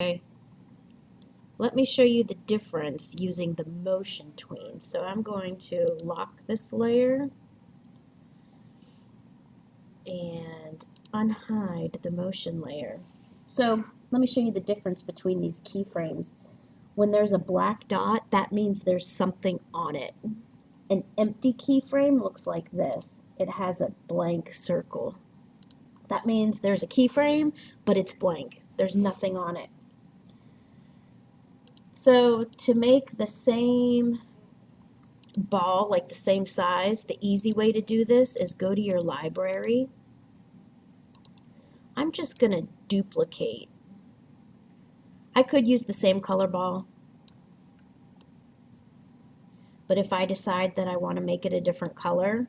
Okay. Let me show you the difference using the motion tween. So I'm going to lock this layer and unhide the motion layer. So let me show you the difference between these keyframes. When there's a black dot, that means there's something on it. An empty keyframe looks like this. It has a blank circle. That means there's a keyframe, but it's blank. There's nothing on it. So to make the same ball, like the same size, the easy way to do this is go to your library. I'm just going to duplicate. I could use the same color ball, but if I decide that I want to make it a different color,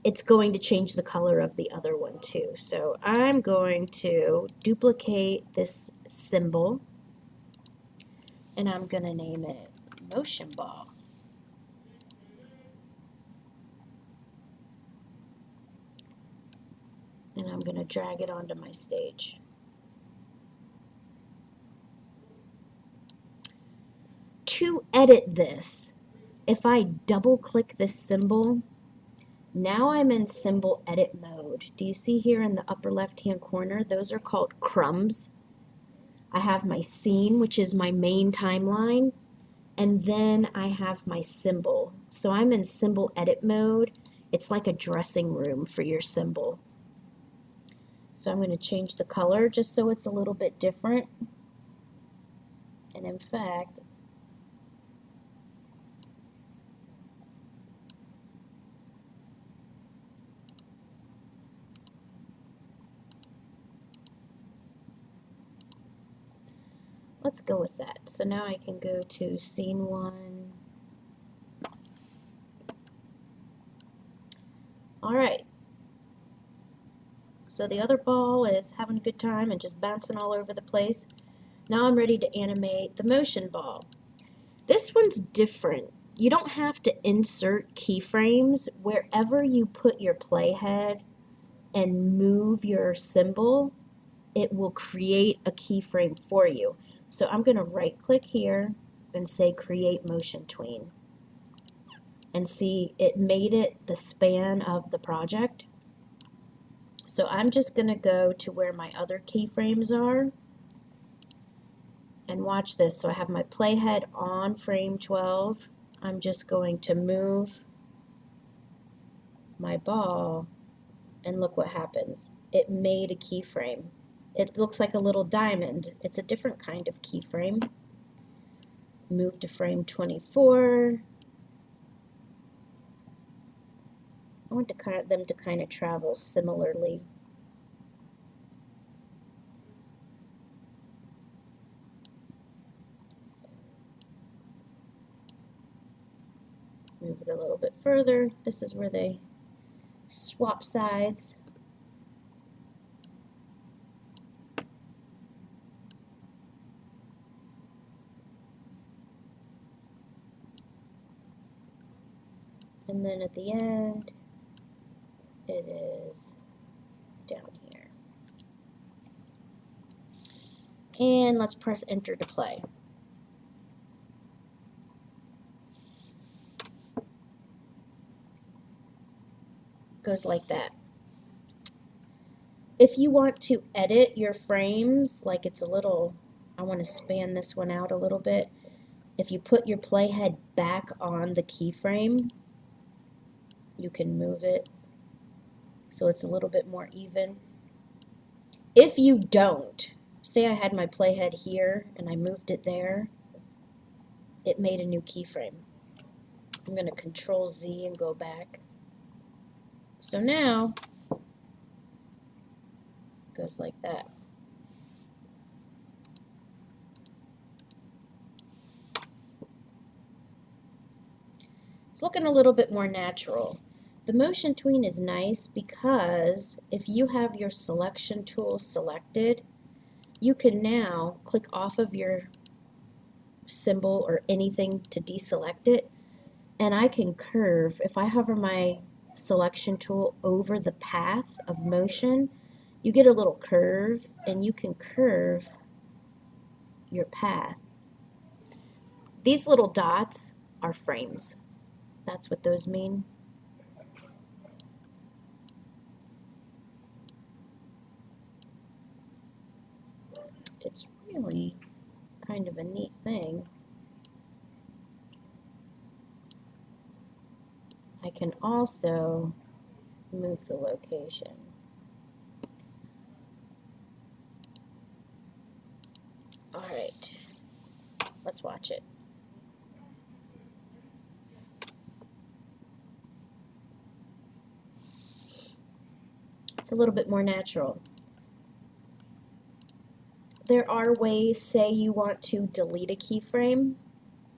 it's going to change the color of the other one too. So I'm going to duplicate this symbol, and I'm going to name it motion ball. And I'm going to drag it onto my stage. To edit this, if I double click this symbol, now I'm in symbol edit mode. Do you see here in the upper left hand corner? Those are called crumbs. I have my scene, which is my main timeline, and then I have my symbol. So I'm in symbol edit mode. It's like a dressing room for your symbol. So I'm going to change the color just so it's a little bit different. And in fact, let's go with that. So now I can go to scene 1. All right. So the other ball is having a good time and just bouncing all over the place. Now I'm ready to animate the motion ball. This one's different. You don't have to insert keyframes. Wherever you put your playhead and move your symbol, it will create a keyframe for you. So I'm going to right click here and say create motion tween. And see, it made it the span of the project. So I'm just going to go to where my other keyframes are and watch this. So I have my playhead on frame 12. I'm just going to move my ball and look what happens. It made a keyframe. It looks like a little diamond. It's a different kind of keyframe. Move to frame 24. I want them to kind of travel similarly. Move it a little bit further. This is where they swap sides. And then at the end, it is down here. And let's press enter to play. Goes like that. If you want to edit your frames, like it's a little, I want to span this one out a little bit. If you put your playhead back on the keyframe, you can move it so it's a little bit more even. If you don't, say I had my playhead here and I moved it there, it made a new keyframe. I'm going to Control Z and go back. So now it goes like that. It's looking a little bit more natural. The motion tween is nice because if you have your selection tool selected, you can now click off of your symbol or anything to deselect it, and I can curve. If I hover my selection tool over the path of motion, you get a little curve, and you can curve your path. These little dots are frames. That's what those mean. It's really kind of a neat thing. I can also move the location. All right, let's watch it. It's a little bit more natural. There are ways, say you want to delete a keyframe.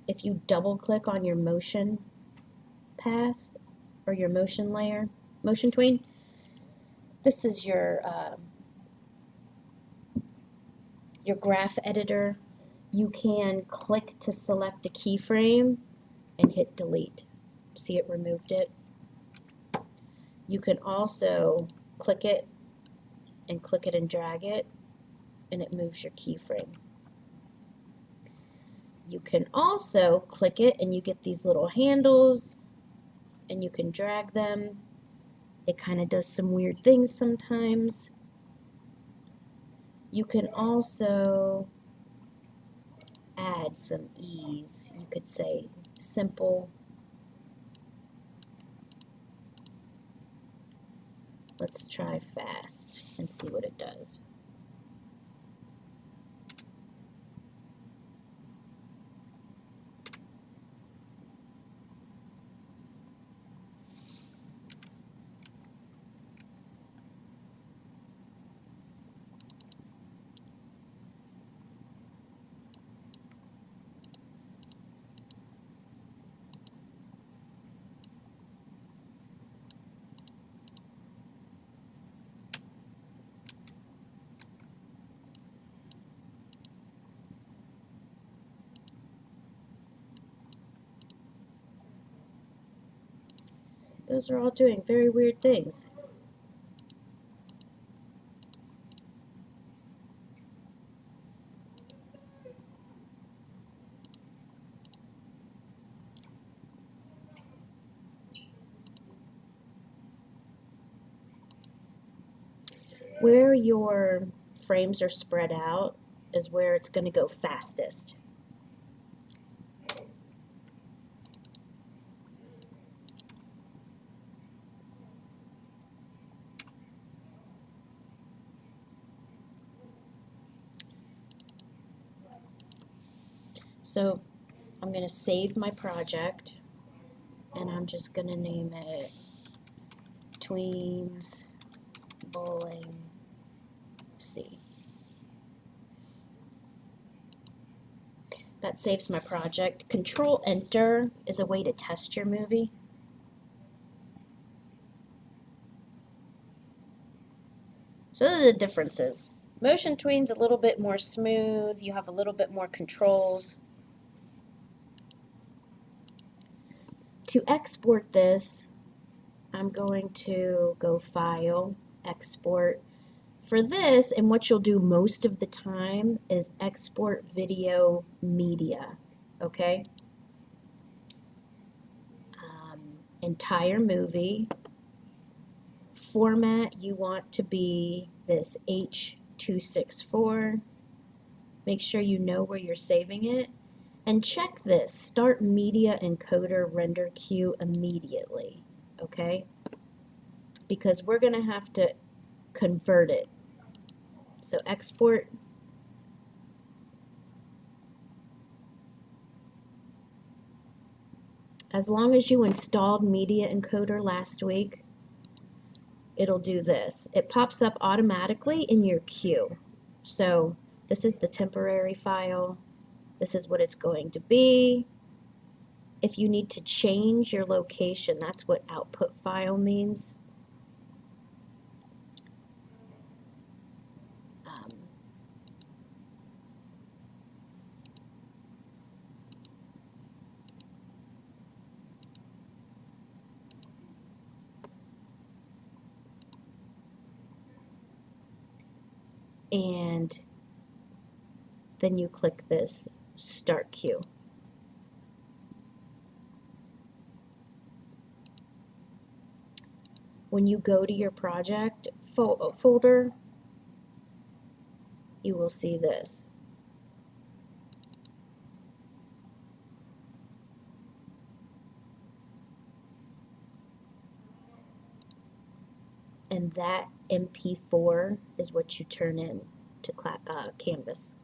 If you double click on your motion path or your motion layer, motion tween, this is your graph editor. You can click to select a keyframe and hit delete. See, it removed it. You can also click it and drag it, and it moves your keyframe. You can also click it and you get these little handles, and you can drag them. It kind of does some weird things sometimes. You can also add some ease. You could say simple. Let's try fast and see what it does. Those are all doing very weird things. Where your frames are spread out is where it's going to go fastest. So I'm going to save my project, and I'm just going to name it Tweens Bowling C. That saves my project. Control Enter is a way to test your movie. So those are the differences. Motion Tween's a little bit more smooth. You have a little bit more controls. To export this, I'm going to go File, Export. For this, and what you'll do most of the time, is export video media, okay? Entire movie. Format you want to be this H.264. Make sure you know where you're saving it. And check this, start media encoder render queue immediately, okay? Because we're going to have to convert it. So export. As long as you installed media encoder last week, it'll do this. It pops up automatically in your queue. So this is the temporary file. This is what it's going to be. If you need to change your location, that's what output file means. and then you click this Start Queue. When you go to your project folder, you will see this. And that MP4 is what you turn in to Canvas.